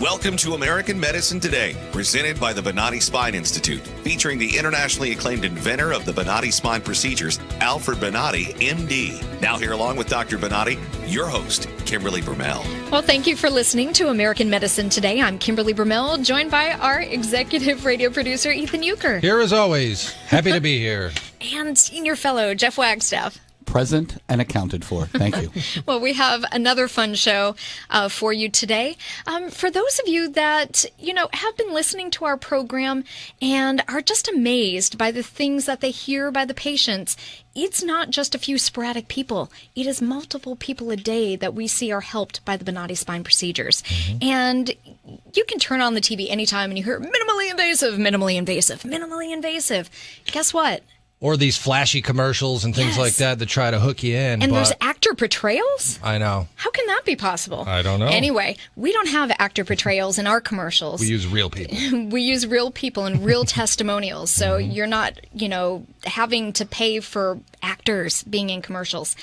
Welcome to American Medicine Today, presented by the Bonati Spine Institute, featuring the internationally acclaimed inventor of the Bonati spine procedures, Alfred Bonati, MD. Now here along with Dr. Bonati, your host, Kimberly Brummel. Well, thank you for listening to American Medicine Today. I'm Kimberly Brummel, joined by our executive radio producer, Ethan Euchre. Here as always. Happy to be here. And senior fellow, Jeff Wagstaff. Present and accounted for. Thank you. Well, we have another fun show for you today. For those of you that, have been listening to our program and are just amazed by the things that they hear by the patients, it's not just a few sporadic people. It is multiple people a day that we see are helped by the Bonati spine procedures. Mm-hmm. And you can turn on the TV anytime and you hear minimally invasive, minimally invasive, minimally invasive. Guess what? Or these flashy commercials and things like that try to hook you in. And there's actor portrayals? I know. How can that be possible? I don't know. Anyway, we don't have actor portrayals in our commercials. We use real people. We use real people and real testimonials. So you're not, having to pay for actors being in commercials.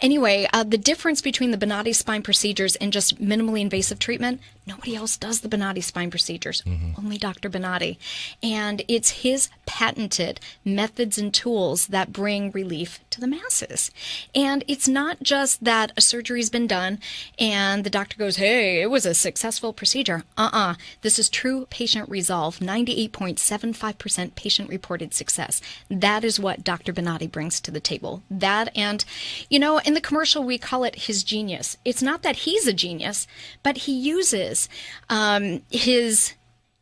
Anyway, the difference between the Bonati spine procedures and just minimally invasive treatment, nobody else does the Bonati spine procedures, only Dr. Bonati. And it's his patented methods and tools that bring relief to the masses. And it's not just that a surgery's been done and the doctor goes, hey, it was a successful procedure. This is true patient resolve, 98.75% patient-reported success. That is what Dr. Bonati brings to the table. That and, in the commercial we call it his genius. It's not that he's a genius, but he uses his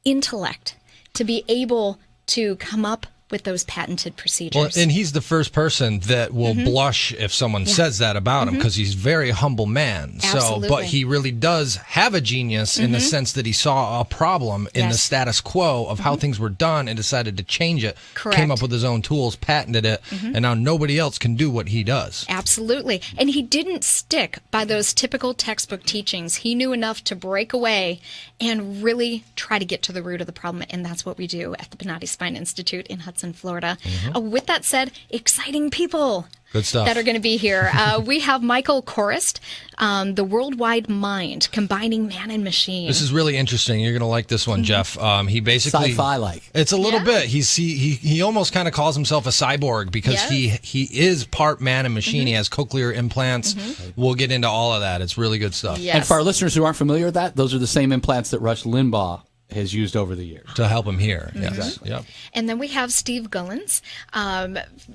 intellect to be able to come up with those patented procedures. Well, and he's the first person that will blush if someone says that about him, because he's a very humble man. Absolutely. But he really does have a genius in the sense that he saw a problem in the status quo of how things were done and decided to change it. Correct. Came up with his own tools, patented it, and now nobody else can do what he does. Absolutely. And he didn't stick by those typical textbook teachings. He knew enough to break away and really try to get to the root of the problem. And that's what we do at the Bonati Spine Institute in Hudson, Florida. With that said, exciting people. Good stuff. That are going to be here. We have Michael Korist, The Worldwide Mind, Combining Man and Machine. This is really interesting. You're going to like this one, Jeff. He basically... Sci-fi-like. It's a little bit. He almost kind of calls himself a cyborg because he is part man and machine. He has cochlear implants. We'll get into all of that. It's really good stuff. Yes. And for our listeners who aren't familiar with that, those are the same implants that Rush Limbaugh has used over the years. To help him hear. Yes. Yep. And then we have Steve Gullins.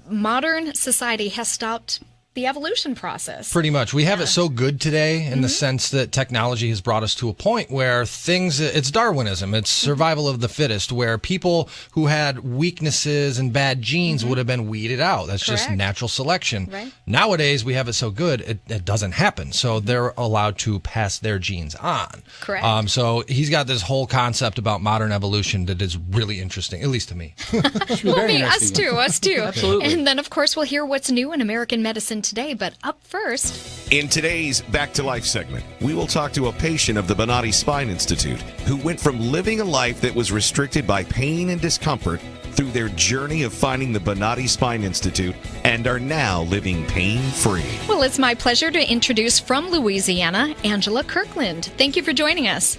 Modern society has stopped the evolution process. Pretty much. We have it so good today in the sense that technology has brought us to a point where it's Darwinism. It's survival of the fittest, where people who had weaknesses and bad genes would have been weeded out. That's just natural selection. Right. Nowadays, we have it so good, it doesn't happen. So they're allowed to pass their genes on. Correct. So he's got this whole concept about modern evolution that is really interesting, at least to me. Us too. Absolutely. And then, of course, we'll hear what's new in American medicine today. But up first, In today's Back to Life segment, we will talk to a patient of the Bonati Spine Institute who went from living a life that was restricted by pain and discomfort through their journey of finding the Bonati Spine Institute and are now living pain-free. well, it's my pleasure to introduce from Louisiana, Angela Kirkland. Thank you for joining us.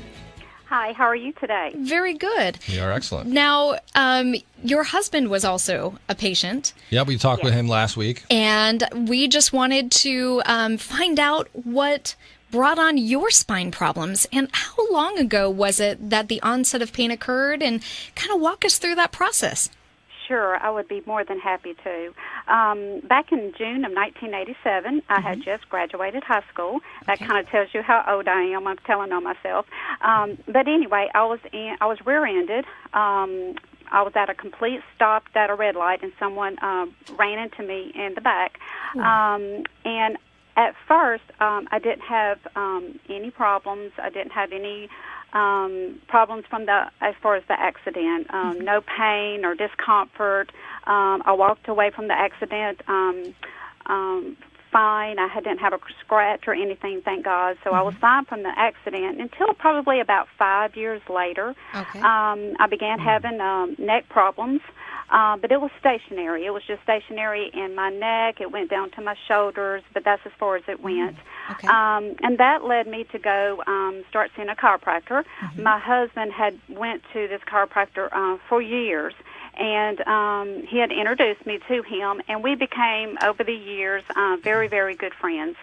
Hi, how are you today? Very good. You are excellent. Now, your husband was also a patient. Yeah, we talked with him last week. And we just wanted to find out what brought on your spine problems and how long ago was it that the onset of pain occurred, and kind of walk us through that process. Sure, I would be more than happy to. Back in June of 1987, I had just graduated high school. That kind of tells you how old I am. I'm telling on myself. But anyway, I was rear-ended. I was at a complete stop at a red light, and someone ran into me in the back. And at first, I didn't have any problems. I didn't have any problems as far as the accident. No pain or discomfort. I walked away from the accident fine. I didn't have a scratch or anything, thank God. So I was fine from the accident until probably about 5 years later. Okay. I began having neck problems. but it was stationary. It was just stationary in my neck. It went down to my shoulders, but that's as far as it went. Okay. And that led me to go start seeing a chiropractor. My husband had went to this chiropractor for years, and he had introduced me to him, and we became, over the years, very, very good friends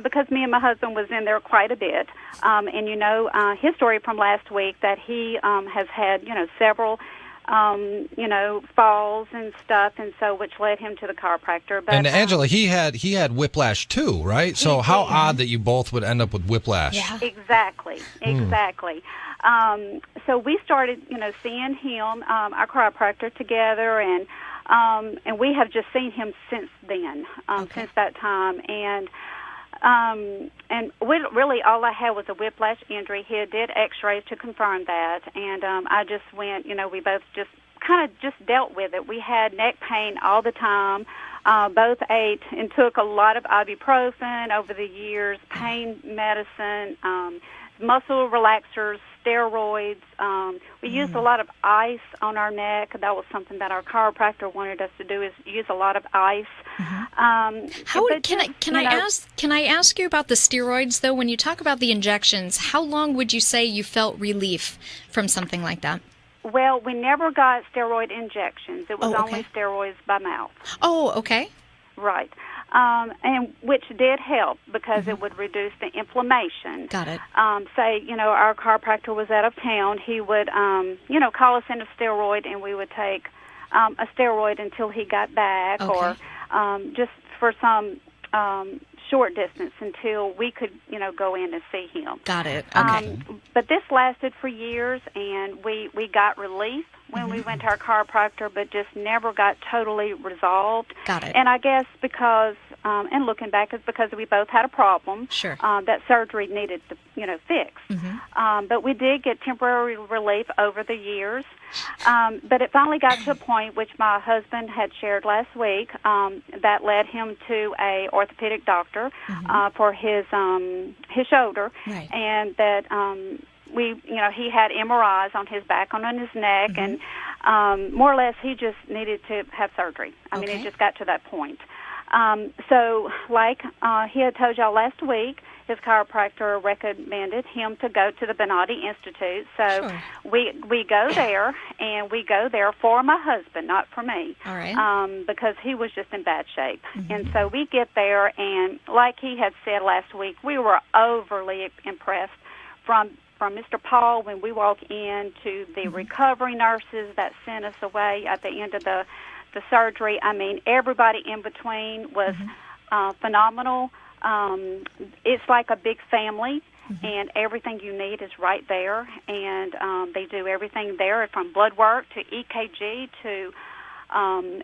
because me and my husband was in there quite a bit. And, you know, his story from last week that he has had, you know, several you know, falls and stuff, and so which led him to the chiropractor. But, and Angela, he had whiplash too, right? So how odd that you both would end up with whiplash. Yeah. Exactly. So we started, you know, seeing him, our chiropractor, together, and we have just seen him since then, since that time, and really all I had was a whiplash injury. He did x-rays to confirm that, and I just went, you know, we both just kind of just dealt with it. We had neck pain all the time. Both ate and took a lot of ibuprofen over the years, pain medicine, muscle relaxers, steroids. We used a lot of ice on our neck. That was something that our chiropractor wanted us to do, is use a lot of ice. Can I ask you about the steroids though? When you talk about the injections, how long would you say you felt relief from something like that? Well, we never got steroid injections. It was Oh, okay. only steroids by mouth. Oh, okay. Right. And which did help because it would reduce the inflammation. Got it. Say, you know, our chiropractor was out of town. He would, you know, call us in a steroid, and we would take a steroid until he got back, or just for some short distance until we could, you know, go in and see him. Got it. Okay. But this lasted for years, and we got relief when we went to our chiropractor, but just never got totally resolved. Got it. And I guess because, and looking back, it's because we both had a problem. Sure. That surgery needed to, you know, fix. But we did get temporary relief over the years. But it finally got to a point, which my husband had shared last week, that led him to a orthopedic doctor for his shoulder, Right. and that he had MRIs on his back and on his neck, and more or less he just needed to have surgery. I mean, it just got to that point. So, like he had told y'all last week, his chiropractor recommended him to go to the Bonati Institute. So we go there, and we go there for my husband, not for me. All right. Because he was just in bad shape. And so we get there, and like he had said last week, we were overly impressed from Mr. Paul when we walk in to the recovery nurses that sent us away at the end of the surgery. I mean, everybody in between was phenomenal. It's like a big family, and everything you need is right there. And they do everything there, from blood work to EKG to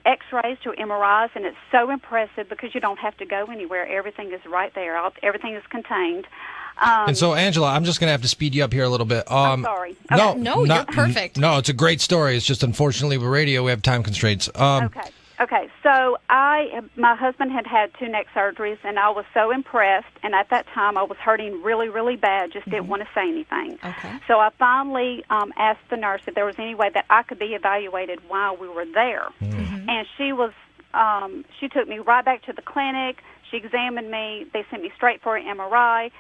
X-rays to MRIs, and it's so impressive because you don't have to go anywhere. Everything is right there. Everything is contained. And so, Angela, I'm just going to have to speed you up here a little bit. I'm sorry. No, you're perfect. No, it's a great story. It's just, unfortunately, with radio, we have time constraints. Okay. So my husband had 2 neck surgeries, and I was so impressed. And at that time, I was hurting really, really bad. Just didn't want to say anything. Okay. So I finally asked the nurse if there was any way that I could be evaluated while we were there. And she was. She took me right back to the clinic. She examined me. They sent me straight for an MRI.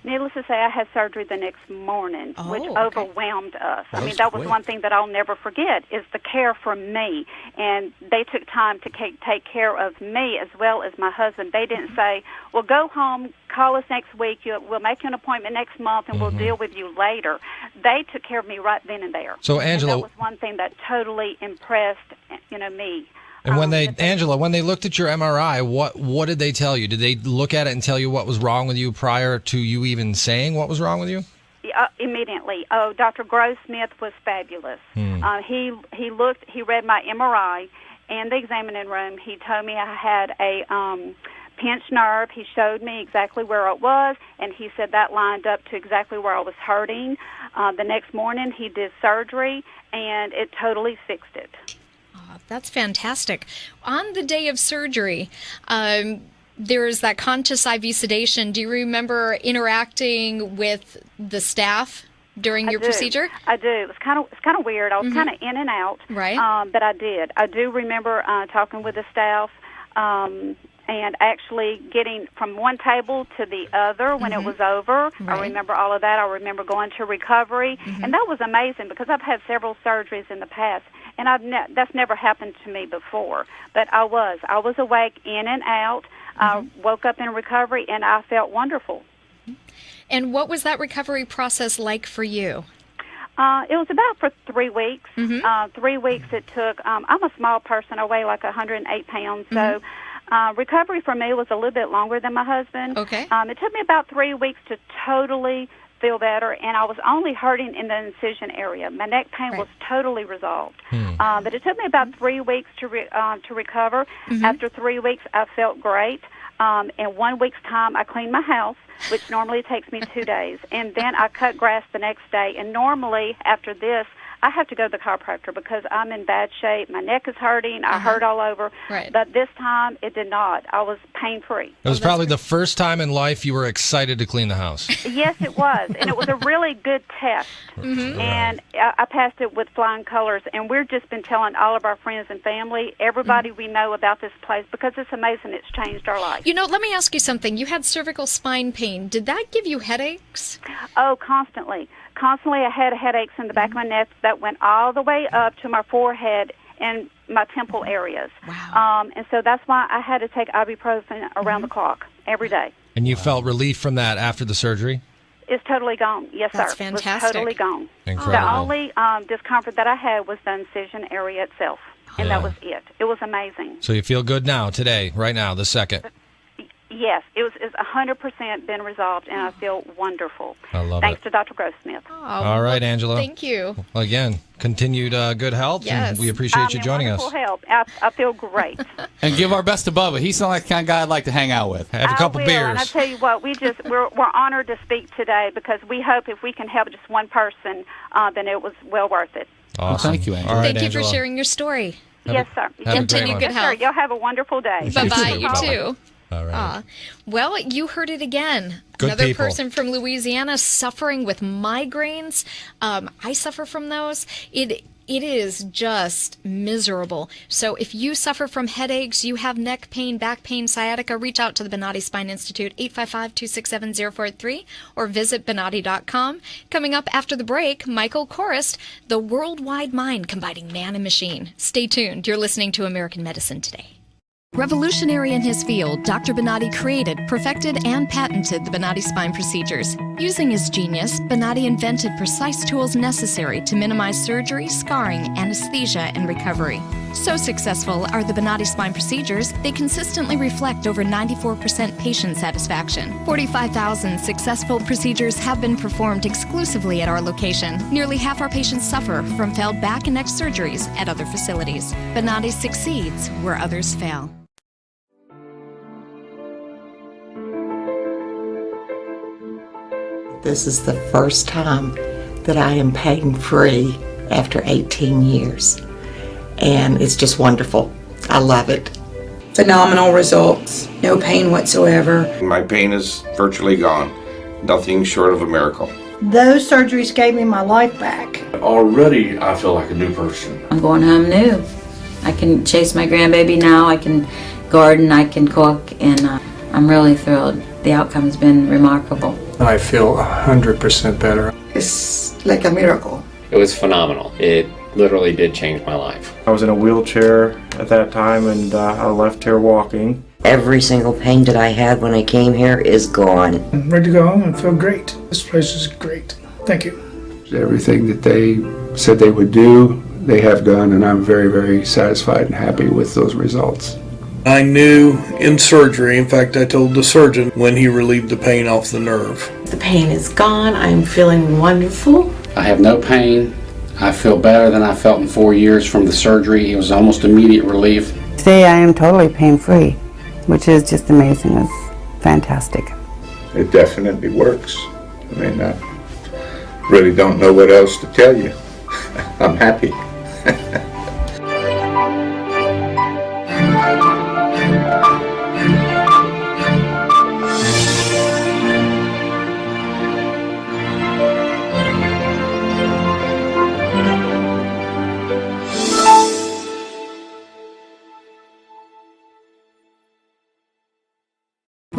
Needless to say, I had surgery the next morning, which overwhelmed us. I mean, that was one thing that I'll never forget, is the care for me. And they took time to take care of me as well as my husband. They didn't say, well, go home, call us next week, we'll make you an appointment next month, and we'll deal with you later. They took care of me right then and there. So, Angela, and that was one thing that totally impressed, me. And when they looked at your MRI, what did they tell you? Did they look at it and tell you what was wrong with you prior to you even saying what was wrong with you? Immediately. Oh, Dr. Grossmith was fabulous. He read my MRI in the examining room. He told me I had a pinched nerve. He showed me exactly where it was, and he said that lined up to exactly where I was hurting. The next morning, he did surgery, and it totally fixed it. That's fantastic. On the day of surgery, there is that conscious IV sedation. Do you remember interacting with the staff during your do. procedure? I do. It's kind of weird. I was kind of in and out, Right. But I did. I do remember talking with the staff. And actually getting from one table to the other when it was over. Right. I remember all of that. I remember going to recovery. And that was amazing because I've had several surgeries in the past, and that's never happened to me before. But I was awake in and out, woke up in recovery, and I felt wonderful. And what was that recovery process like for you? It was about for 3 weeks. 3 weeks it took. I'm a small person. I weigh like 108 pounds, so recovery for me was a little bit longer than my husband. Okay. It took me about 3 weeks to totally feel better, and I was only hurting in the incision area. My neck pain was totally resolved. But it took me about 3 weeks to recover. After 3 weeks, I felt great. In 1 week's time, I cleaned my house, which normally takes me 2 days, and then I cut grass the next day. And normally, after this, I have to go to the chiropractor because I'm in bad shape. My neck is hurting. I hurt all over. Right. But this time, it did not. I was pain-free. It was probably the first time in life you were excited to clean the house. Yes, it was. And it was a really good test. And I passed it with flying colors. And we've just been telling all of our friends and family, everybody we know about this place, because it's amazing. It's changed our life. You know, let me ask you something. You had cervical spine pain. Did that give you headaches? Oh, constantly. Constantly, I had headaches in the back of my neck that went all the way up to my forehead and my temple areas. Wow. And so that's why I had to take ibuprofen around the clock every day. And you felt relief from that after the surgery? It's totally gone. Yes, That's sir. fantastic. It's totally gone. Incredible. The only discomfort that I had was the incision area itself, and that was it. It was amazing. So you feel good now, today, right now, the second? Yes, it's 100% been resolved, and I feel wonderful. I love Thanks it. to Dr. Grossmith. All right, Angela. Thank you. Well, again, continued good health, Yes. and we appreciate you in joining us. wonderful help. I feel great. And give our best to Bubba. He sounds like the kind of guy I'd like to hang out with. Have a couple I will, beers. And I tell you what, we're honored to speak today because we hope if we can help just one person, then it was well worth it. Awesome. Thank you, Angela. All right, Thank you Angela. for sharing your story. Yes, sir. have a great Continue one. good Yes, sir. health. Y'all have a wonderful day. Bye-bye. You Bye-bye. too. All right. Well, you heard it again. Good Another people. person from Louisiana suffering with migraines. I suffer from those. It is just miserable. So if you suffer from headaches, you have neck pain, back pain, sciatica, reach out to the Bonati Spine Institute, 855-267-0483, or visit Bonati.com. Coming up after the break, Michael Korist, the worldwide mind combining man and machine. Stay tuned. You're listening to American Medicine Today. Revolutionary in his field, Dr. Bonati created, perfected, and patented the Bonati spine procedures. Using his genius, Bonati invented precise tools necessary to minimize surgery, scarring, anesthesia, and recovery. So successful are the Bonati spine procedures, they consistently reflect over 94% patient satisfaction. 45,000 successful procedures have been performed exclusively at our location. Nearly half our patients suffer from failed back and neck surgeries at other facilities. Bonati succeeds where others fail. This is the first time that I am pain-free after 18 years. And it's just wonderful. I love it. Phenomenal results. No pain whatsoever. My pain is virtually gone. Nothing short of a miracle. Those surgeries gave me my life back. Already I feel like a new person. I'm going home new. I can chase my grandbaby now. I can garden, I can cook, and I'm really thrilled. The outcome's been remarkable. I feel 100% better. It's like a miracle. It was phenomenal. It literally did change my life. I was in a wheelchair at that time, and I left here walking. Every single pain that I had when I came here is gone. I'm ready to go home and feel great. This place is great. Thank you. Everything that they said they would do, they have done, and I'm very, very satisfied and happy with those results. I knew in surgery, in fact I told the surgeon when he relieved the pain off the nerve. The pain is gone. I'm feeling wonderful. I have no pain. I feel better than I felt in 4 years from the surgery. It was almost immediate relief. Today I am totally pain-free, which is just amazing. It's fantastic. It definitely works. I mean, I really don't know what else to tell you. I'm happy.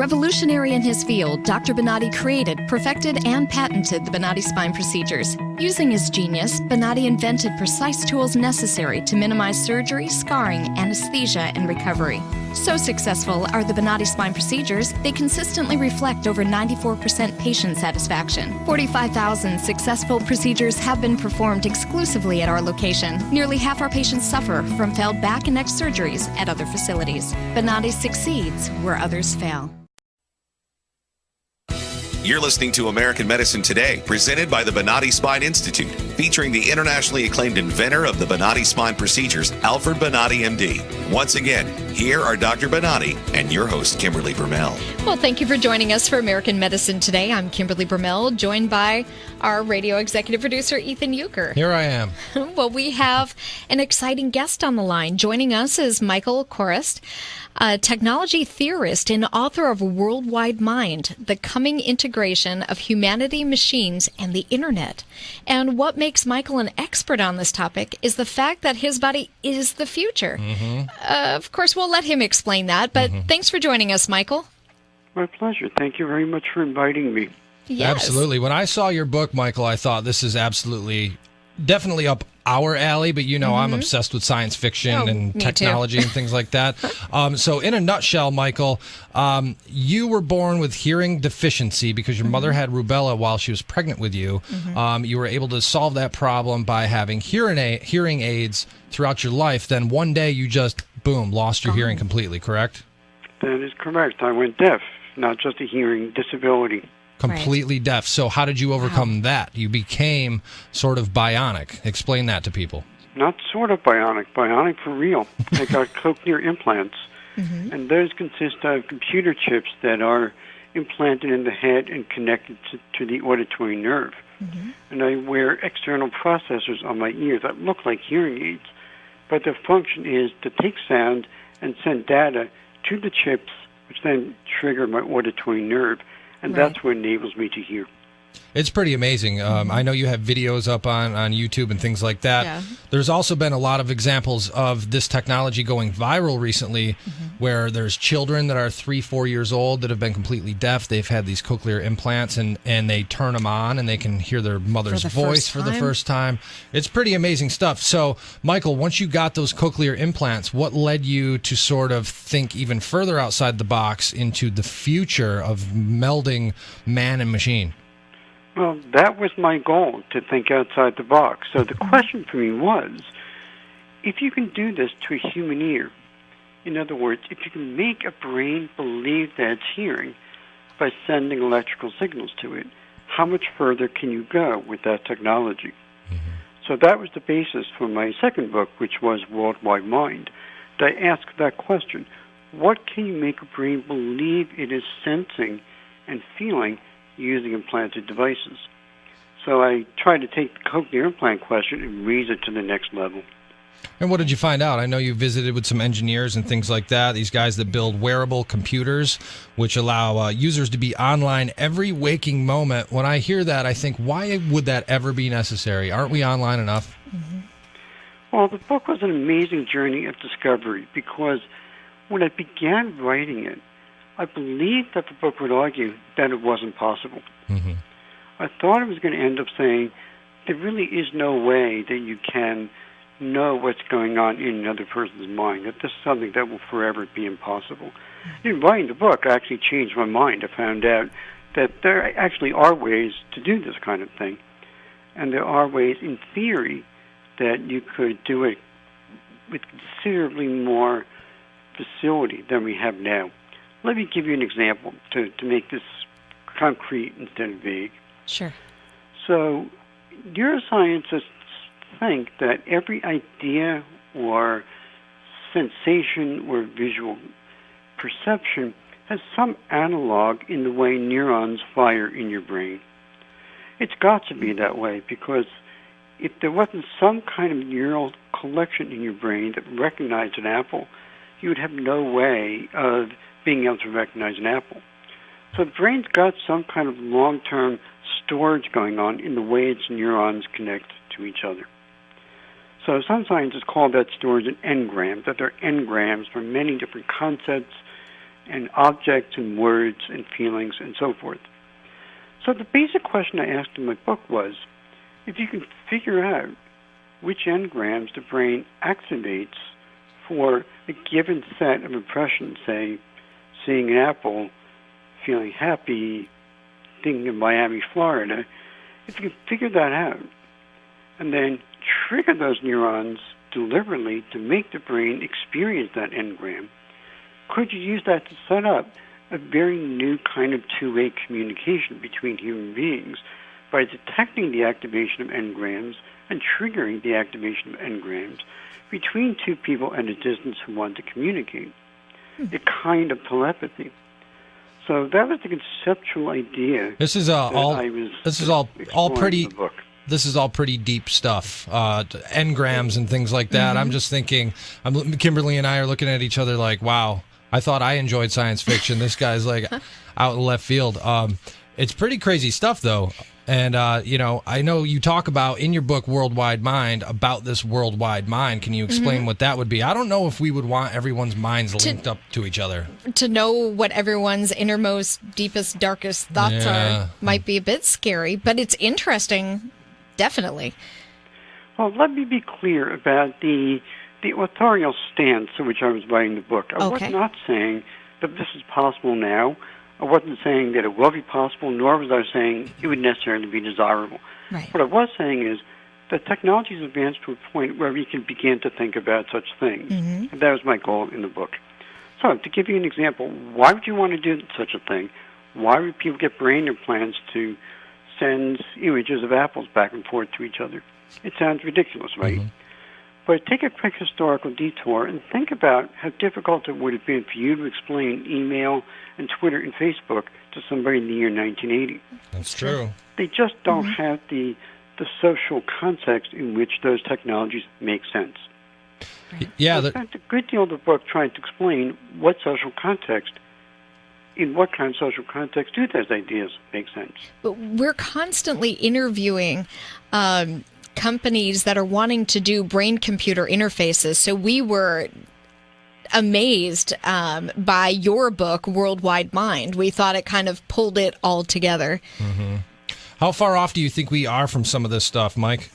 Revolutionary in his field, Dr. Bonatti created, perfected, and patented the Bonatti spine procedures. Using his genius, Bonatti invented precise tools necessary to minimize surgery, scarring, anesthesia, and recovery. So successful are the Bonatti spine procedures, they consistently reflect over 94% patient satisfaction. 45,000 successful procedures have been performed exclusively at our location. Nearly half our patients suffer from failed back and neck surgeries at other facilities. Bonatti succeeds where others fail. You're listening to American Medicine Today, presented by the Bonatti Spine Institute, featuring the internationally acclaimed inventor of the Bonatti spine procedures, Alfred Bonatti, MD. Once again, here are Dr. Bonatti and your host, Kimberly Bermel. Well, thank you for joining us for American Medicine Today. I'm Kimberly Bermel, joined by our radio executive producer, Ethan Euchre. Here I am. Well, we have an exciting guest on the line. Joining us is Michael Korist, a technology theorist and author of Worldwide Mind, the coming integration of humanity, machines, and the internet. And what makes Michael an expert on this topic is the fact that his body is the future. Of course, we'll let him explain that, but thanks for joining us, Michael. My pleasure. Thank you very much for inviting me. Yes. Absolutely. When I saw your book, Michael, I thought this is definitely up our alley, but I'm obsessed with science fiction and technology and things like that. So in a nutshell, Michael, you were born with hearing deficiency because your mother had rubella while she was pregnant with you. You were able to solve that problem by having hearing aids throughout your life. Then one day you just, boom, lost your hearing completely, correct? That is correct. I went deaf, not just a hearing disability. Completely deaf. So how did you overcome that? You became sort of bionic. Explain that to people. Not sort of bionic. Bionic for real. I got cochlear implants. And those consist of computer chips that are implanted in the head and connected to the auditory nerve. And I wear external processors on my ears that look like hearing aids. But their function is to take sound and send data to the chips, which then trigger my auditory nerve. And that's what enables me to hear. It's pretty amazing. I know you have videos up on YouTube and things like that. Yeah. There's also been a lot of examples of this technology going viral recently where there's children that are 3-4 years old that have been completely deaf. They've had these cochlear implants and they turn them on and they can hear their mother's voice for the first time. It's pretty amazing stuff. So, Michael, once you got those cochlear implants, what led you to sort of think even further outside the box into the future of melding man and machine? Well, that was my goal, to think outside the box. So the question for me was, if you can do this to a human ear, in other words, if you can make a brain believe that it's hearing by sending electrical signals to it, how much further can you go with that technology? So that was the basis for my second book, which was Worldwide Mind. I asked that question, what can you make a brain believe it is sensing and feeling using implanted devices? So I tried to take the cochlear implant question and raise it to the next level. And what did you find out? I know you visited with some engineers and things like that, these guys that build wearable computers, which allow users to be online every waking moment. When I hear that, I think, why would that ever be necessary? Aren't we online enough? Well, the book was an amazing journey of discovery because when I began writing it, I believed that the book would argue that it wasn't possible. I thought it was going to end up saying there really is no way that you can know what's going on in another person's mind, that this is something that will forever be impossible. In writing the book, I actually changed my mind. I found out that there actually are ways to do this kind of thing. And there are ways, in theory, that you could do it with considerably more facility than we have now. Let me give you an example to make this concrete instead of vague. Sure. So neuroscientists think that every idea or sensation or visual perception has some analog in the way neurons fire in your brain. It's got to be that way because if there wasn't some kind of neural collection in your brain that recognized an apple, you would have no way of being able to recognize an apple. So the brain's got some kind of long-term storage going on in the way its neurons connect to each other. So some scientists call that storage an engram, that there are engrams for many different concepts and objects and words and feelings and so forth. So the basic question I asked in my book was, if you can figure out which engrams the brain activates for a given set of impressions, say, seeing an apple, feeling happy, thinking of Miami, Florida, if you can figure that out and then trigger those neurons deliberately to make the brain experience that engram, could you use that to set up a very new kind of two-way communication between human beings by detecting the activation of engrams and triggering the activation of engrams between two people at a distance who want to communicate? A kind of telepathy. So that was the conceptual idea. This is all pretty. This is all pretty deep stuff, engrams and things like that. I'm just thinking, Kimberly and I are looking at each other like, wow, I thought I enjoyed science fiction. This guy's like out in left field. It's pretty crazy stuff, though. And, I know you talk about in your book, Worldwide Mind, about this worldwide mind. Can you explain what that would be? I don't know if we would want everyone's minds linked up to each other. To know what everyone's innermost, deepest, darkest thoughts are might be a bit scary, but it's interesting, definitely. Well, let me be clear about the authorial stance in which I was writing the book. I was not saying that this is possible now. I wasn't saying that it will be possible, nor was I saying it would necessarily be desirable. Right. What I was saying is that technology has advanced to a point where we can begin to think about such things. And that was my goal in the book. So, to give you an example, why would you want to do such a thing? Why would people get brain implants to send images of apples back and forth to each other? It sounds ridiculous, right? But take a quick historical detour and think about how difficult it would have been for you to explain email and Twitter and Facebook to somebody in the year 1980. That's true. They just don't have the social context in which those technologies make sense. Yeah, so I spent a good deal of the book trying to explain what social context, in what kind of social context do those ideas make sense. But we're constantly interviewing companies that are wanting to do brain-computer interfaces. So we were amazed by your book, Worldwide Mind. We thought it kind of pulled it all together. How far off do you think we are from some of this stuff, Mike?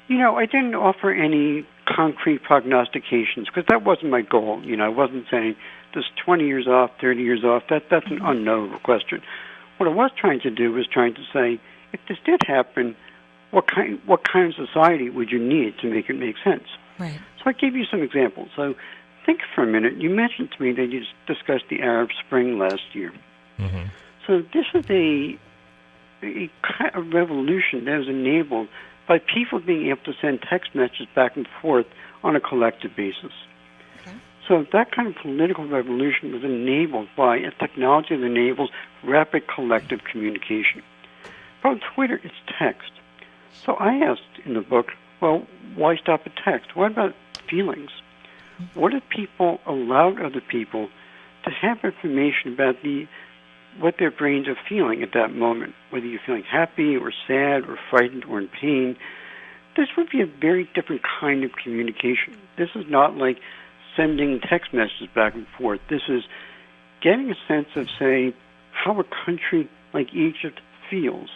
I didn't offer any concrete prognostications because that wasn't my goal. I wasn't saying this 20 years off, 30 years off. That's an unknowable question. What I was trying to do was trying to say, if this did happen, what kind of society would you need to make it make sense? Right. So I gave you some examples. So think for a minute. You mentioned to me that you discussed the Arab Spring last year. So this is a revolution that was enabled by people being able to send text messages back and forth on a collective basis. So that kind of political revolution was enabled by a technology that enables rapid collective communication. But on Twitter, it's text. So I asked in the book, well, why stop at text? What about feelings? What if people allowed other people to have information about what their brains are feeling at that moment, whether you're feeling happy or sad or frightened or in pain? This would be a very different kind of communication. This is not like sending text messages back and forth. This is getting a sense of, say, how a country like Egypt feels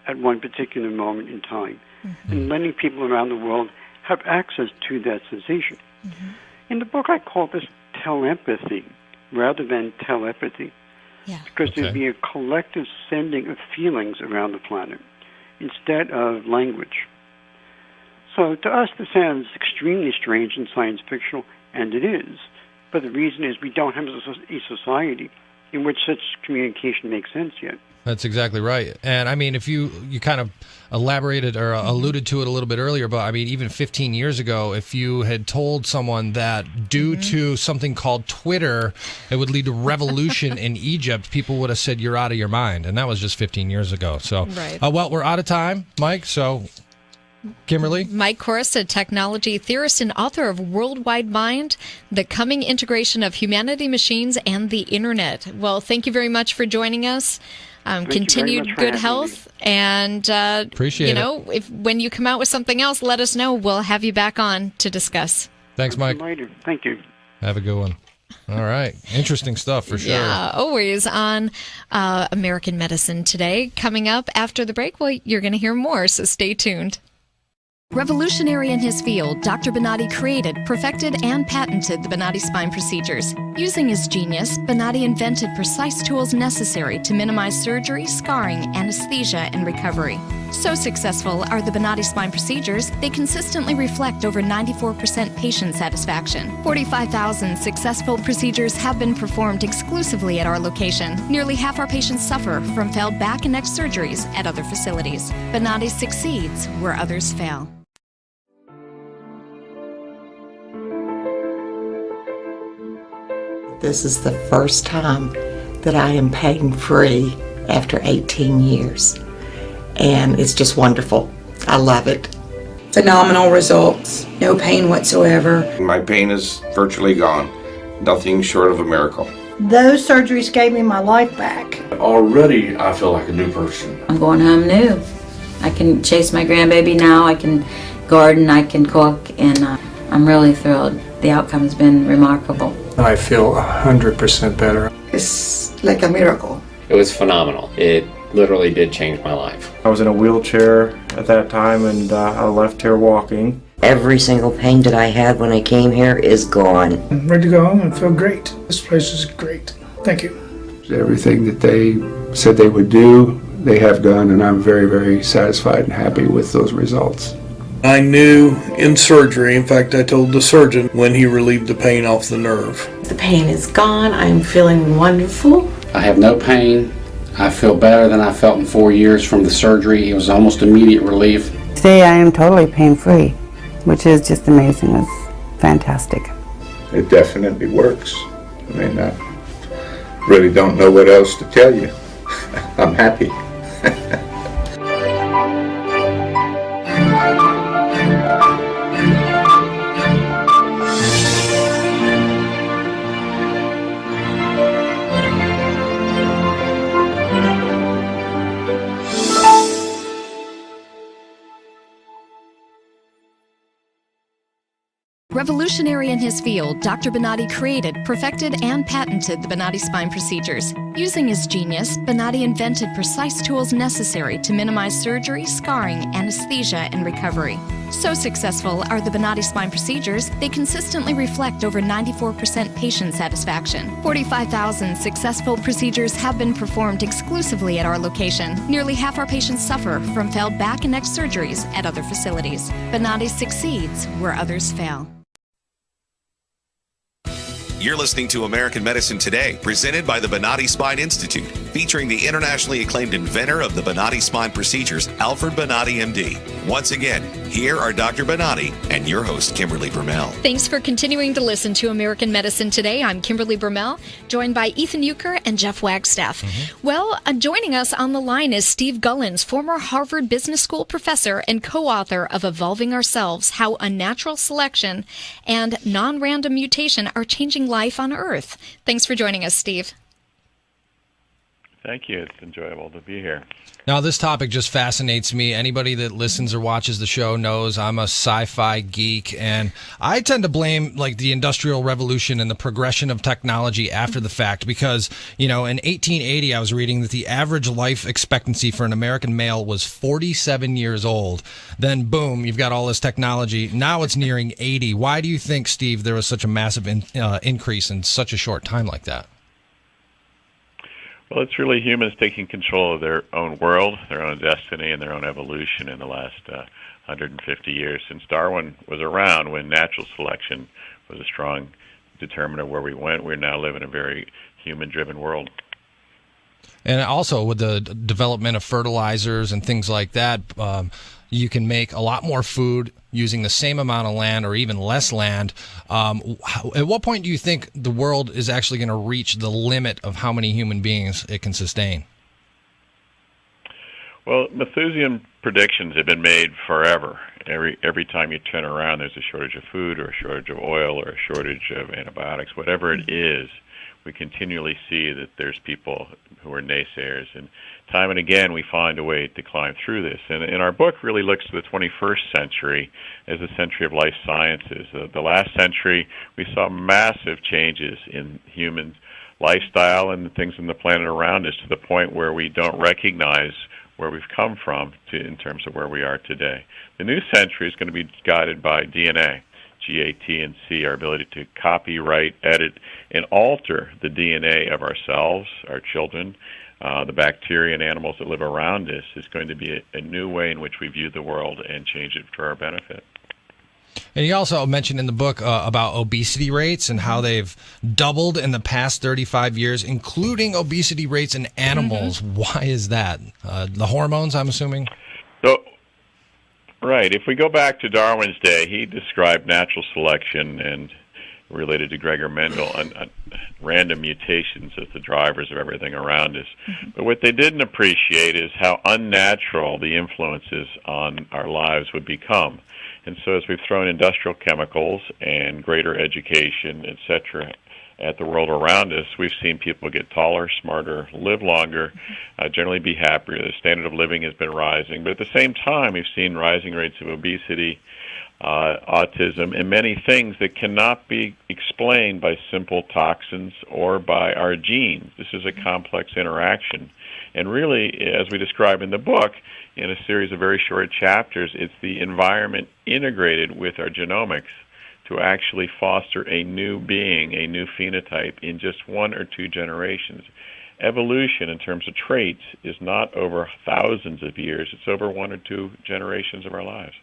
at one particular moment in time, and letting people around the world have access to that sensation. In the book, I call this telempathy rather than telepathy, because there'd be a collective sending of feelings around the planet instead of language. So to us, this sounds extremely strange and science fictional, and it is. But the reason is we don't have a society in which such communication makes sense yet. That's exactly right. And I mean, if you kind of elaborated or alluded to it a little bit earlier, but I mean, even 15 years ago, if you had told someone that due to something called Twitter, it would lead to revolution in Egypt, people would have said, you're out of your mind. And that was just 15 years ago. So, well, we're out of time, Mike. So, Kimberly? Mike Corris, a technology theorist and author of Worldwide Mind, The Coming Integration of Humanity, Machines, and the Internet. Well, thank you very much for joining us. Continued good health, and appreciate it. If when you come out with something else, let us know. We'll have you back on to discuss. Thanks, Mike. Later. Thank you. Have a good one. All right. Interesting stuff for sure. Yeah, always on American Medicine Today. Coming up after the break, well, you're going to hear more, so stay tuned. Revolutionary in his field, Dr. Bonati created, perfected, and patented the Bonati spine procedures. Using his genius, Bonati invented precise tools necessary to minimize surgery, scarring, anesthesia, and recovery. So successful are the Bonati spine procedures, they consistently reflect over 94% patient satisfaction. 45,000 successful procedures have been performed exclusively at our location. Nearly half our patients suffer from failed back and neck surgeries at other facilities. Bonati succeeds where others fail. This is the first time that I am pain-free after 18 years. And it's just wonderful. I love it. Phenomenal results. No pain whatsoever. My pain is virtually gone. Nothing short of a miracle. Those surgeries gave me my life back. Already, I feel like a new person. I'm going home new. I can chase my grandbaby now. I can garden. I can cook. And I'm really thrilled. The outcome's been remarkable. I feel 100% better. It's like a miracle. It was phenomenal. It literally did change my life. I was in a wheelchair at that time, and I left here walking. Every single pain that I had when I came here is gone. I'm ready to go home and feel great. This place is great. Thank you. Everything that they said they would do, they have done, and I'm very, very satisfied and happy with those results. I knew in surgery, in fact, I told the surgeon when he relieved the pain off the nerve. The pain is gone. I'm feeling wonderful. I have no pain. I feel better than I felt in 4 years from the surgery. It was almost immediate relief. Today I am totally pain-free, which is just amazing. It's fantastic. It definitely works. I mean, I really don't know what else to tell you. I'm happy. Revolutionary in his field, Dr. Bonati created, perfected, and patented the Bonati spine procedures. Using his genius, Bonati invented precise tools necessary to minimize surgery, scarring, anesthesia, and recovery. So successful are the Bonati spine procedures, they consistently reflect over 94% patient satisfaction. 45,000 successful procedures have been performed exclusively at our location. Nearly half our patients suffer from failed back and neck surgeries at other facilities. Bonati succeeds where others fail. You're listening to American Medicine Today, presented by the Bonati Spine Institute, featuring the internationally acclaimed inventor of the Bonati spine procedures, Alfred Bonati, MD. Once again, here are Dr. Bonati and your host, Kimberly Brumell. Thanks for continuing to listen to American Medicine Today. I'm Kimberly Brumell, joined by Ethan Euchre and Jeff Wagstaff. Well, joining us on the line is Steve Gullins, former Harvard Business School professor and co-author of Evolving Ourselves, How Unnatural Selection and Non-Random Mutation Are Changing Life on Earth. Thanks for joining us, Steve. Thank you. It's enjoyable to be here. Now, this topic just fascinates me. Anybody that listens or watches the show knows I'm a sci-fi geek, and I tend to blame like the Industrial Revolution and the progression of technology after the fact because, you know, in 1880, I was reading that the average life expectancy for an American male was 47 years old. Then, boom, you've got all this technology. Now it's nearing 80. Why do you think, Steve, there was such a massive increase in such a short time like that? Well, it's really humans taking control of their own world, their own destiny, and their own evolution in the last 150 years. Since Darwin was around when natural selection was a strong determinant of where we went, we now live in a very human-driven world. And also with the development of fertilizers and things like that, you can make a lot more food using the same amount of land or even less land. At what point do you think the world is actually going to reach the limit of how many human beings it can sustain? Well, Malthusian predictions have been made forever, Every time you turn around, there's a shortage of food or a shortage of oil or a shortage of antibiotics. Whatever it is, we continually see that there's people who are naysayers. And time and again, we find a way to climb through this. And our book really looks to the 21st century as a century of life sciences. The last century, we saw massive changes in human lifestyle and the things on the planet around us to the point where we don't recognize where we've come from in terms of where we are today. The new century is going to be guided by DNA, GAT&C, our ability to copy, write, edit, and alter the DNA of ourselves, our children, the bacteria and animals that live around us is going to be a new way in which we view the world and change it for our benefit. And you also mentioned in the book about obesity rates and how they've doubled in the past 35 years, including obesity rates in animals. Mm-hmm. Why is that? The hormones, I'm assuming? So, right. If we go back to Darwin's day, he described natural selection and related to Gregor Mendel and random mutations as the drivers of everything around us. Mm-hmm. But what they didn't appreciate is how unnatural the influences on our lives would become. And so as we've thrown industrial chemicals and greater education, et cetera, at the world around us, we've seen people get taller, smarter, live longer, generally be happier. The standard of living has been rising. But at the same time, we've seen rising rates of obesity, autism, and many things that cannot be explained by simple toxins or by our genes. This is a complex interaction. And really, as we describe in the book, in a series of very short chapters, it's the environment integrated with our genomics to actually foster a new being, a new phenotype in just 1 or 2 generations. Evolution in terms of traits is not over thousands of years. It's over 1 or 2 generations of our lives.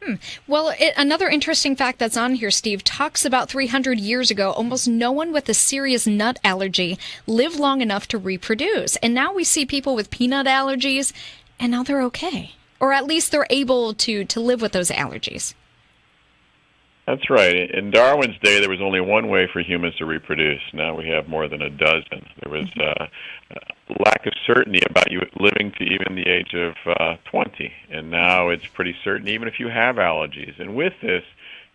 Well, another interesting fact that's on here, Steve, talks about 300 years ago, almost no one with a serious nut allergy lived long enough to reproduce. And now we see people with peanut allergies, and now they're okay. Or at least they're able to live with those allergies. That's right. In Darwin's day, there was only one way for humans to reproduce. Now we have more than a dozen. There was lack of certainty about you living to even the age of 20. And now it's pretty certain, even if you have allergies. And with this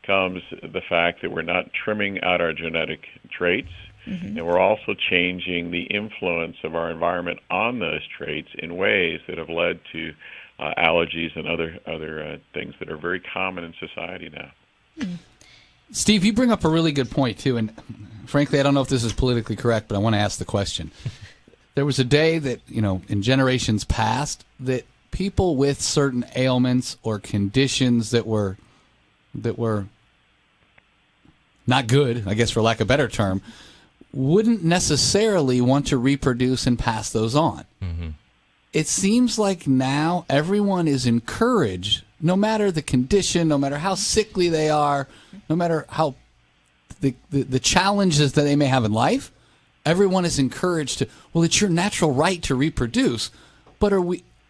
comes the fact that we're not trimming out our genetic traits. Mm-hmm. And we're also changing the influence of our environment on those traits in ways that have led to allergies and other things that are very common in society now. Steve, you bring up a really good point, too, and frankly, I don't know if this is politically correct, but I want to ask the question. There was a day that, in generations past, that people with certain ailments or conditions that were not good, I guess for lack of a better term, wouldn't necessarily want to reproduce and pass those on. Mm-hmm. It seems like now everyone is encouraged, no matter the condition, no matter how sickly they are, no matter how the challenges that they may have in life, everyone is encouraged to, well, it's your natural right to reproduce. But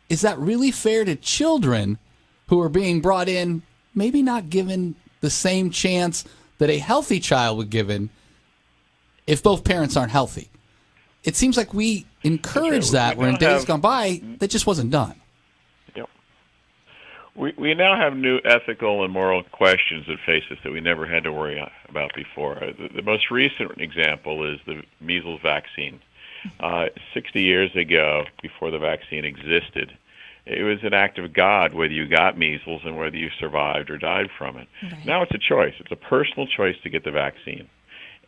is that really fair to children who are being brought in, maybe not given the same chance that a healthy child would given if both parents aren't healthy? It seems like we encourage that where in days gone by, that just wasn't done. Yep. We now have new ethical and moral questions that face us that we never had to worry about before. The most recent example is the measles vaccine. 60 years ago, before the vaccine existed, it was an act of God whether you got measles and whether you survived or died from it. Right. Now it's a choice. It's a personal choice to get the vaccine.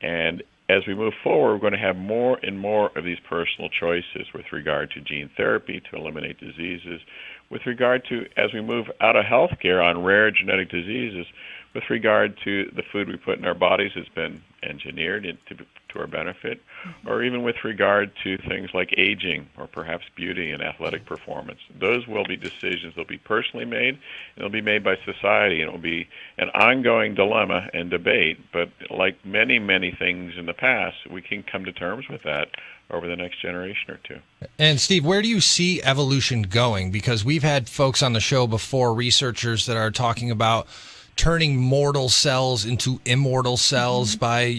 And as we move forward, we're going to have more and more of these personal choices with regard to gene therapy to eliminate diseases, with regard to, as we move out of healthcare on rare genetic diseases, with regard to the food we put in our bodies has been engineered to our benefit, or even with regard to things like aging or perhaps beauty and athletic performance. Those will be decisions that will be personally made, and they'll be made by society, and it will be an ongoing dilemma and debate. But like many, many things in the past, we can come to terms with that over the next generation or two. And Steve, where do you see evolution going? Because we've had folks on the show before, researchers that are talking about turning mortal cells into immortal cells by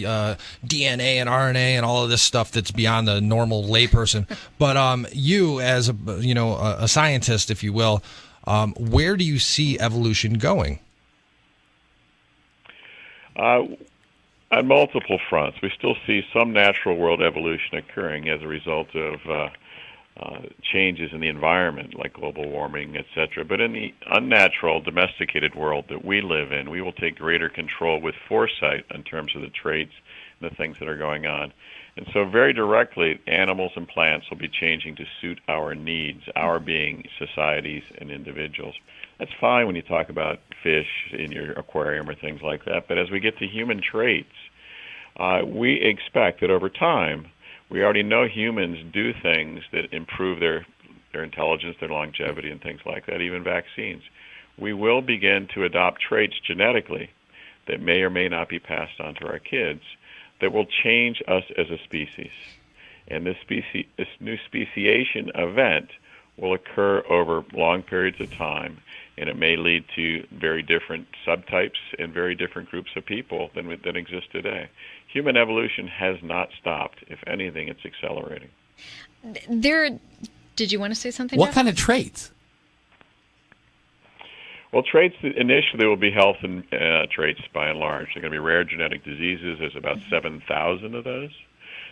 DNA and RNA and all of this stuff that's beyond the normal layperson. But you, as a scientist, if you will, where do you see evolution going? On multiple fronts, we still see some natural world evolution occurring as a result of changes in the environment, like global warming, etc. But in the unnatural, domesticated world that we live in, we will take greater control with foresight in terms of the traits and the things that are going on. And so very directly, animals and plants will be changing to suit our needs, our being societies and individuals. That's fine when you talk about fish in your aquarium or things like that, but as we get to human traits, we expect that over time, we already know humans do things that improve their intelligence, their longevity, and things like that, even vaccines. We will begin to adopt traits genetically that may or may not be passed on to our kids that will change us as a species. And this new speciation event will occur over long periods of time, and it may lead to very different subtypes and very different groups of people than exist today. Human evolution has not stopped. If anything, it's accelerating. Did you want to say something? What kind of traits? Well, traits initially will be health and traits by and large. They're going to be rare genetic diseases. There's about 7,000 of those.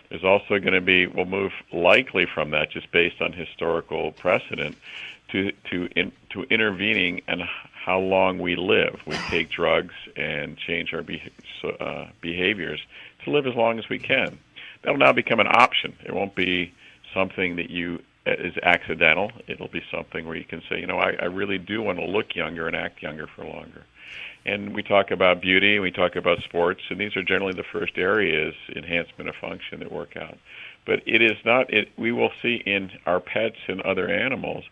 There's also going to be, we'll move likely from that just based on historical precedent to intervening and how long we live. We take drugs and change our behaviors to live as long as we can. That'll now become an option. It won't be something that is accidental. It'll be something where you can say, I really do want to look younger and act younger for longer. And we talk about beauty, we talk about sports, and these are generally the first areas, enhancement of function, that work out. But it is not, we will see in our pets and other animals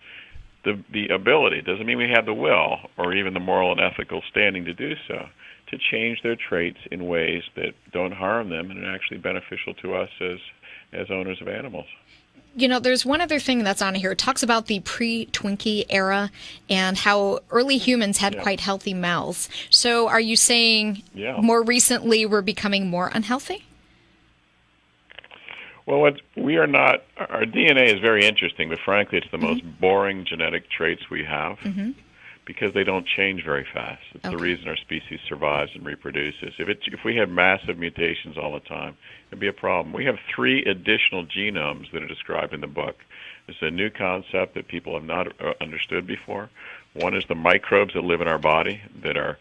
the ability, doesn't mean we have the will or even the moral and ethical standing to do so, to change their traits in ways that don't harm them and are actually beneficial to us as owners of animals. There's one other thing that's on here. It talks about the pre-Twinkie era and how early humans had quite healthy mouths. So are you saying more recently we're becoming more unhealthy? Well, we are not. Our DNA is very interesting, but frankly, it's the most boring genetic traits we have because they don't change very fast. It's the reason our species survives and reproduces. If we had massive mutations all the time, it'd be a problem. We have 3 additional genomes that are described in the book. It's a new concept that people have not understood before. One is the microbes that live in our body that are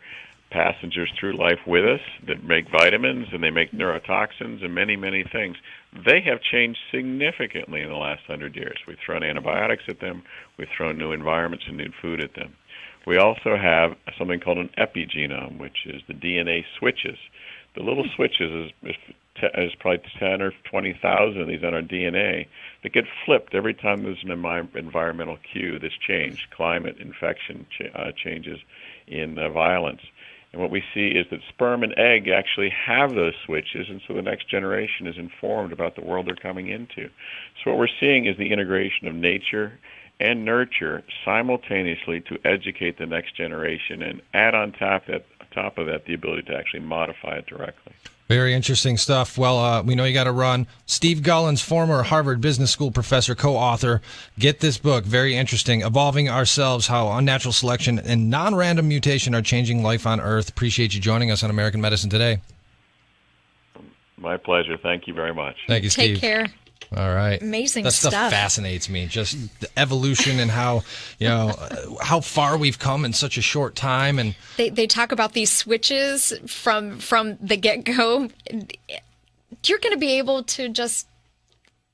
passengers through life with us, that make vitamins and they make neurotoxins and many, many things. They have changed significantly in the last 100 years. We've thrown antibiotics at them. We've thrown new environments and new food at them. We also have something called an epigenome, which is the DNA switches. The little switches is probably 10 or 20,000 of these on our DNA that get flipped every time there's an environmental cue that's changed, climate, infection, changes in violence. And what we see is that sperm and egg actually have those switches, and so the next generation is informed about the world they're coming into. So what we're seeing is the integration of nature and nurture simultaneously to educate the next generation and add on top of that the ability to actually modify it directly. Very interesting stuff. Well, we know you got to run. Steve Gullins, former Harvard Business School professor, co-author. Get this book. Very interesting. Evolving Ourselves, How Unnatural Selection and Non-Random Mutation Are Changing Life on Earth. Appreciate you joining us on American Medicine Today. My pleasure. Thank you very much. Thank you, Steve. Take care. All right. Amazing that stuff. That stuff fascinates me. Just the evolution and how, how far we've come in such a short time. And they talk about these switches from the get-go. You're going to be able to just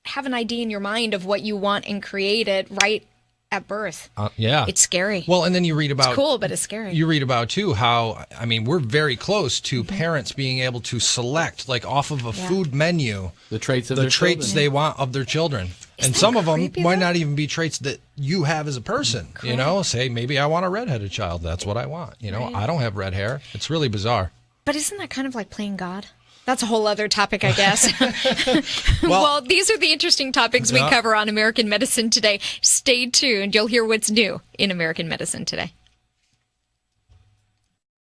have an idea in your mind of what you want and create it right at birth. Yeah. It's scary. Well, and then you read about... It's cool, but it's scary. You read about, too, how, we're very close to parents being able to select, like, off of a food menu... The traits of the their traits children. they want of their children. And some of them might not even be traits that you have as a person. Correct. Say, maybe I want a redheaded child. That's what I want. Right. I don't have red hair. It's really bizarre. But isn't that kind of like playing God? That's a whole other topic, I guess. Well, these are the interesting topics we cover on American Medicine Today. Stay tuned. You'll hear what's new in American Medicine Today.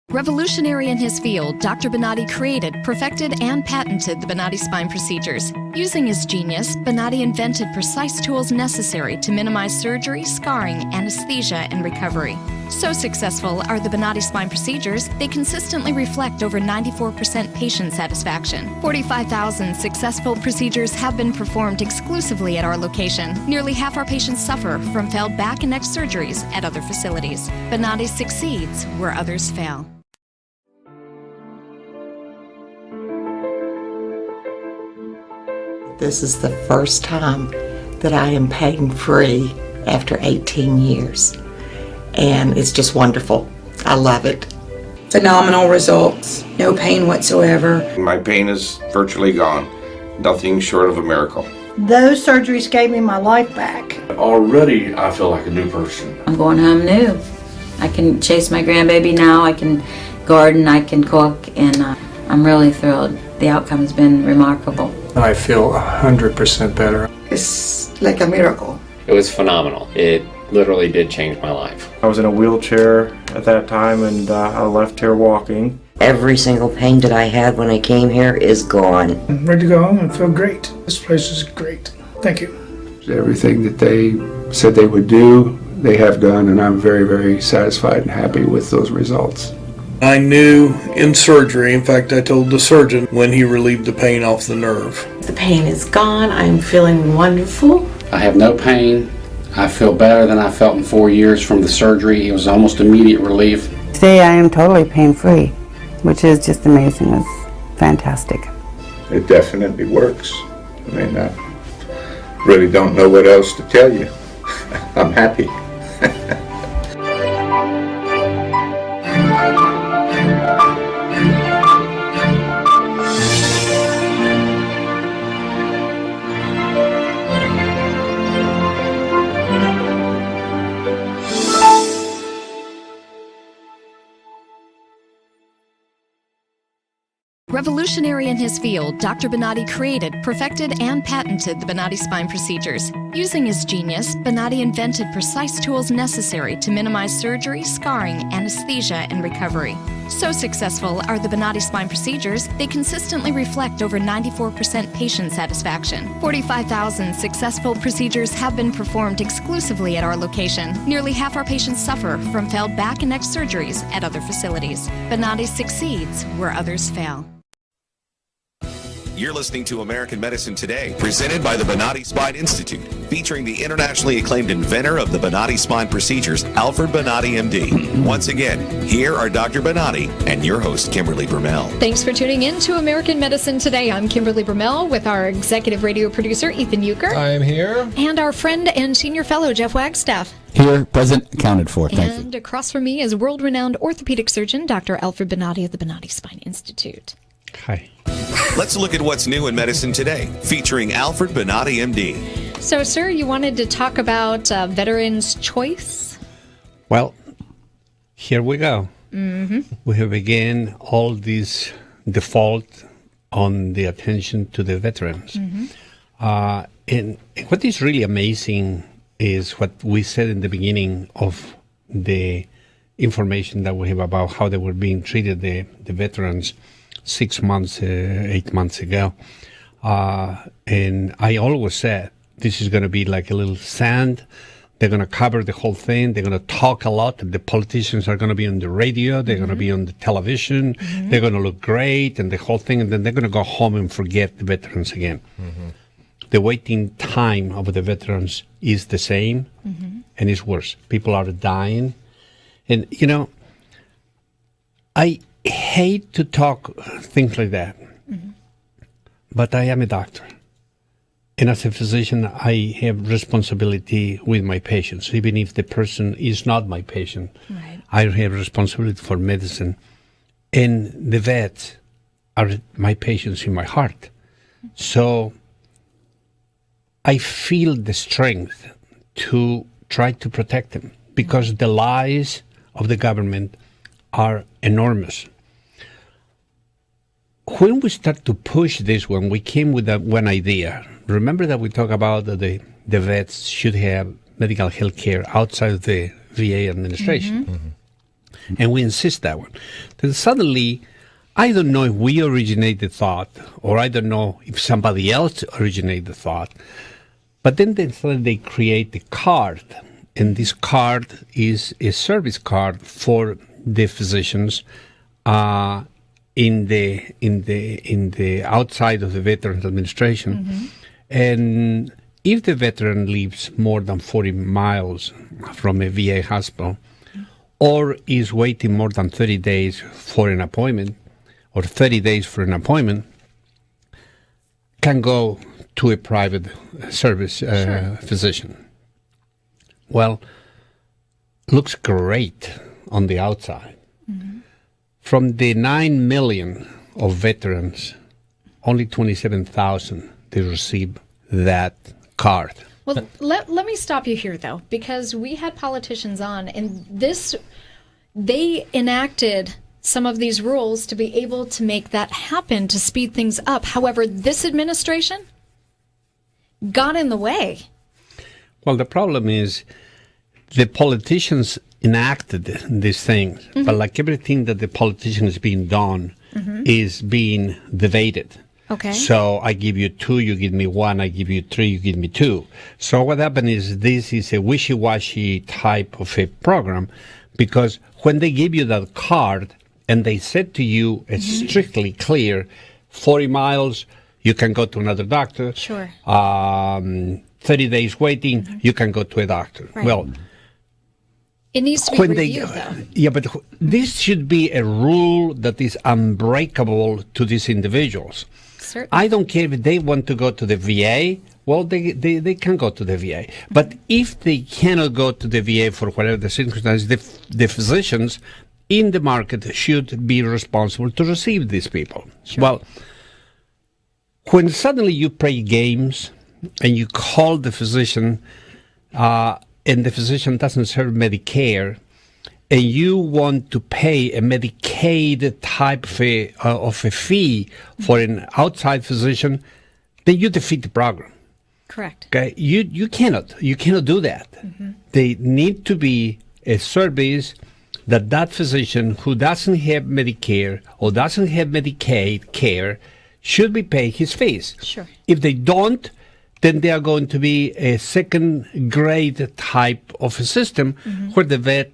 Revolutionary in his field, Dr. Bonati created, perfected, and patented the Bonati spine procedures. Using his genius, Bonati invented precise tools necessary to minimize surgery, scarring, anesthesia, and recovery. So successful are the Bonati spine procedures, they consistently reflect over 94% patient satisfaction. 45,000 successful procedures have been performed exclusively at our location. Nearly half our patients suffer from failed back and neck surgeries at other facilities. Bonati succeeds where others fail. This is the first time that I am pain-free after 18 years. And it's just wonderful. I love it. Phenomenal results. No pain whatsoever. My pain is virtually gone. Nothing short of a miracle. Those surgeries gave me my life back. Already, I feel like a new person. I'm going home new. I can chase my grandbaby now. I can garden. I can cook. And I'm really thrilled. The outcome's been remarkable. I feel 100% better. It's like a miracle. It was phenomenal. It literally did change my life. I was in a wheelchair at that time, and I left here walking. Every single pain that I had when I came here is gone. I'm ready to go home and feel great. This place is great. Thank you. Everything that they said they would do, they have done, and I'm very, very satisfied and happy with those results. I knew in surgery, in fact I told the surgeon when he relieved the pain off the nerve. The pain is gone. I'm feeling wonderful. I have no pain. I feel better than I felt in 4 years from the surgery. It was almost immediate relief. Today I am totally pain-free, which is just amazing. It's fantastic. It definitely works. I mean, I really don't know what else to tell you. I'm happy. Revolutionary in his field, Dr. Bonati created, perfected, and patented the Bonati spine procedures. Using his genius, Bonati invented precise tools necessary to minimize surgery, scarring, anesthesia, and recovery. So successful are the Bonati spine procedures, they consistently reflect over 94% patient satisfaction. 45,000 successful procedures have been performed exclusively at our location. Nearly half our patients suffer from failed back and neck surgeries at other facilities. Bonati succeeds where others fail. You're listening to American Medicine Today, presented by the Bonati Spine Institute, featuring the internationally acclaimed inventor of the Bonati spine procedures, Alfred Bonati, MD. Once again, here are Dr. Bonati and your host, Kimberly Brumell. Thanks for tuning in to American Medicine Today. I'm Kimberly Brumell with our executive radio producer, Ethan Euchre. I am here. And our friend and senior fellow, Jeff Wagstaff. Here, present, accounted for. Thank you. And across from me is world-renowned orthopedic surgeon, Dr. Alfred Bonati of the Bonati Spine Institute. Hi. Let's look at what's new in medicine today, featuring Alfred Bonati, MD. So, sir, you wanted to talk about Veterans' Choice? Well, here we go. Mm-hmm. We have again all this default on the attention to the veterans. Mm-hmm. And what is really amazing is what we said in the beginning of the information that we have about how they were being treated, the veterans, 6 months, 8 months ago. And I always said, this is going to be like a little sand. They're going to cover the whole thing. They're going to talk a lot. The politicians are going to be on the radio. They're going to be on the television. Mm-hmm. They're going to look great and the whole thing. And then they're going to go home and forget the veterans again. Mm-hmm. The waiting time of the veterans is the same, and it's worse. People are dying. And, you know, I hate to talk things like that, but I am a doctor. And as a physician, I have responsibility with my patients. Even if the person is not my patient, I have responsibility for medicine. And the vets are my patients in my heart. So I feel the strength to try to protect them because the lies of the government are enormous. When we start to push this one, we came with one idea. Remember that we talked about that the vets should have medical health care outside of the VA administration. And we insist that one. Then suddenly, I don't know if we originate the thought, or I don't know if somebody else originated the thought, but then they create the card and this card is a service card for the physicians in the outside of the Veterans Administration. And if the veteran lives more than 40 miles from a VA hospital, or is waiting more than 30 days for an appointment, or 30 days for an appointment, can go to a private service physician. Well, looks great on the outside. From the 9 million of veterans, only 27,000 they receive that card. Well, let me stop you here, though, because we had politicians on, and they enacted some of these rules to be able to make that happen, to speed things up. However, this administration got in the way. Well, the problem is the politicians enacted these things, but like everything that the politicians being done is being debated. Okay. So I give you 2, you give me 1, I give you 3, you give me 2. So what happened is this is a wishy-washy type of a program, because when they give you that card and they said to you, it's strictly clear, 40 miles, you can go to another doctor. Sure. 30 days waiting, you can go to a doctor. Right. Well, it needs to be reviewed, though. Yeah, but this should be a rule that is unbreakable to these individuals. Certainly. I don't care if they want to go to the VA. Well, they can go to the VA. But if they cannot go to the VA for whatever the circumstances, the physicians in the market should be responsible to receive these people. Sure. Well, when suddenly you play games and you call the physician and the physician doesn't serve Medicare, and you want to pay a Medicaid type of a fee for an outside physician, then you defeat the program. Correct. Okay, you cannot do that. They need to be a service that physician who doesn't have Medicare or doesn't have Medicaid care should be paid his fees. Sure. If they don't, then they are going to be a second-grade type of a system where the vet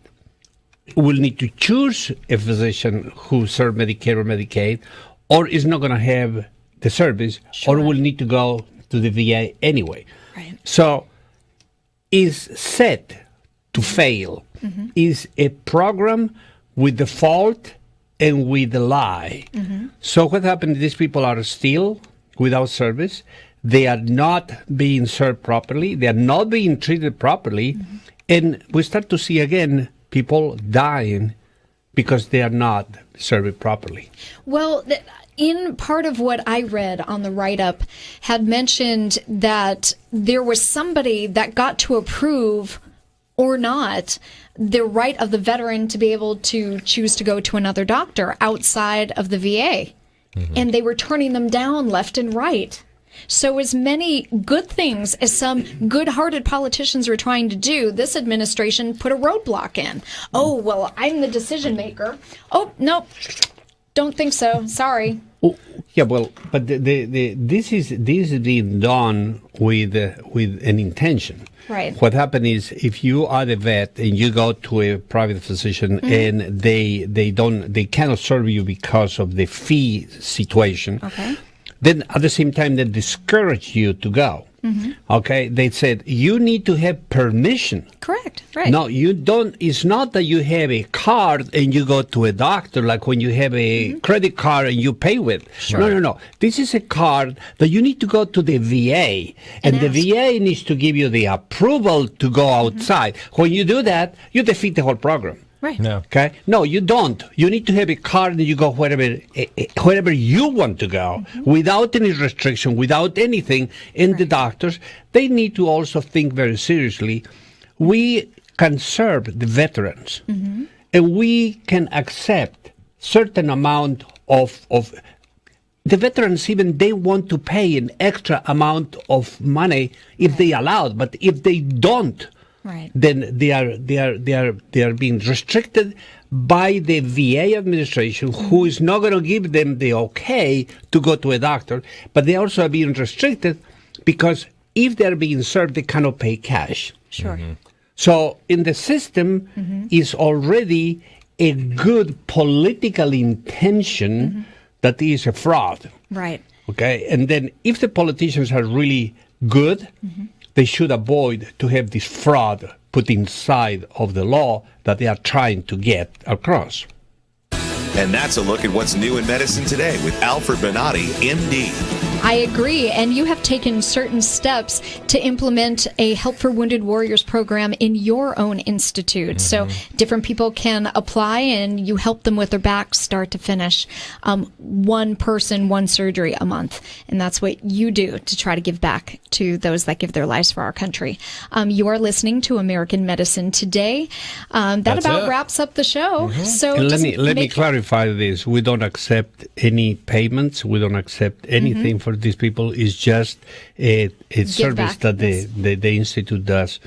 will need to choose a physician who serves Medicare or Medicaid, or is not going to have the service, or will need to go to the VA anyway. Right. So, is set to fail. Is a program with the fault and with the lie. So what happened? These people are still without service. They are not being served properly. They are not being treated properly. And we start to see again people dying because they are not served properly. Well, in part of what I read on the write-up had mentioned that there was somebody that got to approve or not the right of the veteran to be able to choose to go to another doctor outside of the VA. And they were turning them down left and right. So as many good things as some good-hearted politicians were trying to do, this administration put a roadblock in. Oh, well, I'm the decision maker. Oh, no, don't think so. Sorry. Oh, yeah, well, but this is being done with an intention. Right. What happened is, if you are a vet and you go to a private physician and they cannot serve you because of the fee situation. Okay. Then at the same time, they discourage you to go. Okay, they said you need to have permission. Correct. Right. No, you don't. It's not that you have a card and you go to a doctor like when you have a credit card and you pay with. Sure. No. This is a card that you need to go to the VA, and the VA needs to give you the approval to go outside. When you do that, you defeat the whole program. Right. No. Okay. No, you don't. You need to have a card and you go wherever you want to go, without any restriction, without anything. And the doctors, they need to also think very seriously. We can serve the veterans, and we can accept certain amount of the veterans. Even they want to pay an extra amount of money if they allowed, but if they don't. Right. Then they are being restricted by the VA administration, who is not going to give them the okay to go to a doctor, but they also are being restricted because if they are being served, they cannot pay cash. Sure. So in the system is already a good political intention that is a fraud. Right. Okay, and then if the politicians are really good, they should avoid to have this fraud put inside of the law that they are trying to get across. And that's a look at what's new in medicine today with Alfred Bonatti, MD. I agree, and you have taken certain steps to implement a Help for Wounded Warriors program in your own institute. So different people can apply, and you help them with their back start to finish. One person, one surgery a month, and that's what you do to try to give back to those that give their lives for our country. You are listening to American Medicine Today. That wraps up the show. So and let me clarify this. We don't accept any payments. We don't accept anything for these people. It's just a service that the Institute does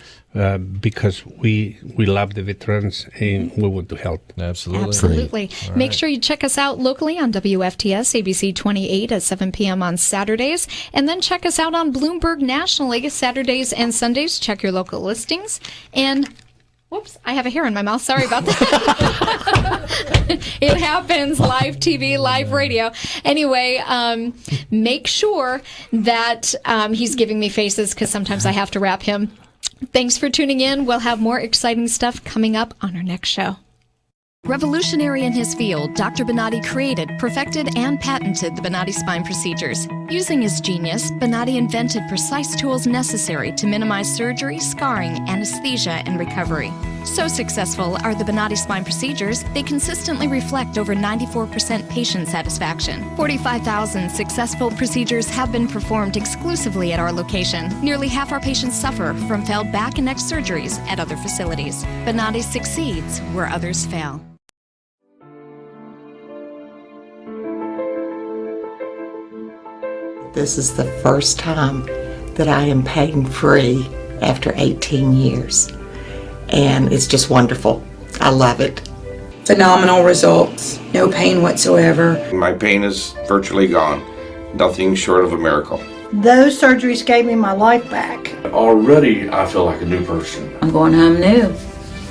because we love the veterans and we want to help. Absolutely. Right. Make sure you check us out locally on WFTS ABC 28 at 7 p.m. on Saturdays. And then check us out on Bloomberg nationally Saturdays and Sundays. Check your local listings. And whoops, I have a hair in my mouth. Sorry about that. It happens. Live TV, live radio. Anyway, make sure that he's giving me faces because sometimes I have to wrap him. Thanks for tuning in. We'll have more exciting stuff coming up on our next show. Revolutionary in his field, Dr. Bonatti created, perfected, and patented the Bonatti spine procedures. Using his genius, Bonatti invented precise tools necessary to minimize surgery, scarring, anesthesia, and recovery. So successful are the Bonatti spine procedures, they consistently reflect over 94% patient satisfaction. 45,000 successful procedures have been performed exclusively at our location. Nearly half our patients suffer from failed back and neck surgeries at other facilities. Bonatti succeeds where others fail. This is the first time that I am pain-free after 18 years. And it's just wonderful. I love it. Phenomenal results. No pain whatsoever. My pain is virtually gone. Nothing short of a miracle. Those surgeries gave me my life back. Already, I feel like a new person. I'm going home new.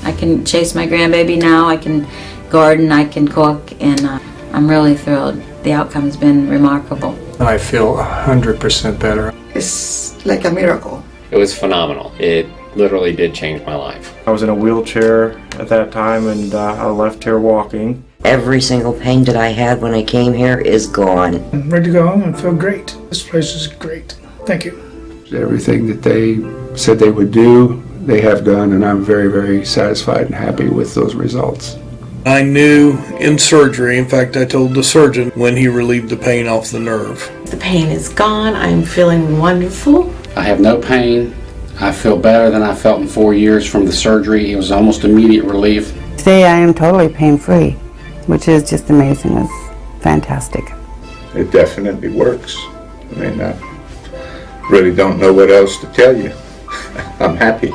I can chase my grandbaby now. I can garden. I can cook. And I'm really thrilled. The outcome has been remarkable. I feel 100% better. It's like a miracle. It was phenomenal. It literally did change my life. I was in a wheelchair at that time and I left here walking. Every single pain that I had when I came here is gone. I'm ready to go home and feel great. This place is great. Thank you. Everything that they said they would do, they have done, and I'm very, very satisfied and happy with those results. I knew in surgery, in fact, I told the surgeon when he relieved the pain off the nerve. The pain is gone. I'm feeling wonderful. I have no pain. I feel better than I felt in 4 years from the surgery. It was almost immediate relief. Today I am totally pain-free, which is just amazing. It's fantastic. It definitely works. I mean, I really don't know what else to tell you. I'm happy.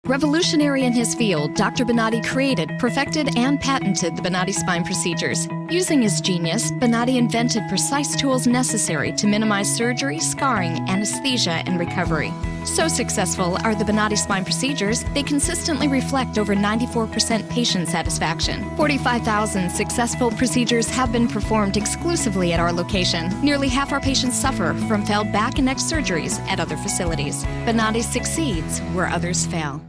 Revolutionary in his field, Dr. Bonatti created, perfected, and patented the Bonatti spine procedures. Using his genius, Bonatti invented precise tools necessary to minimize surgery, scarring, anesthesia, and recovery. So successful are the Bonatti spine procedures, they consistently reflect over 94% patient satisfaction. 45,000 successful procedures have been performed exclusively at our location. Nearly half our patients suffer from failed back and neck surgeries at other facilities. Bonatti succeeds where others fail.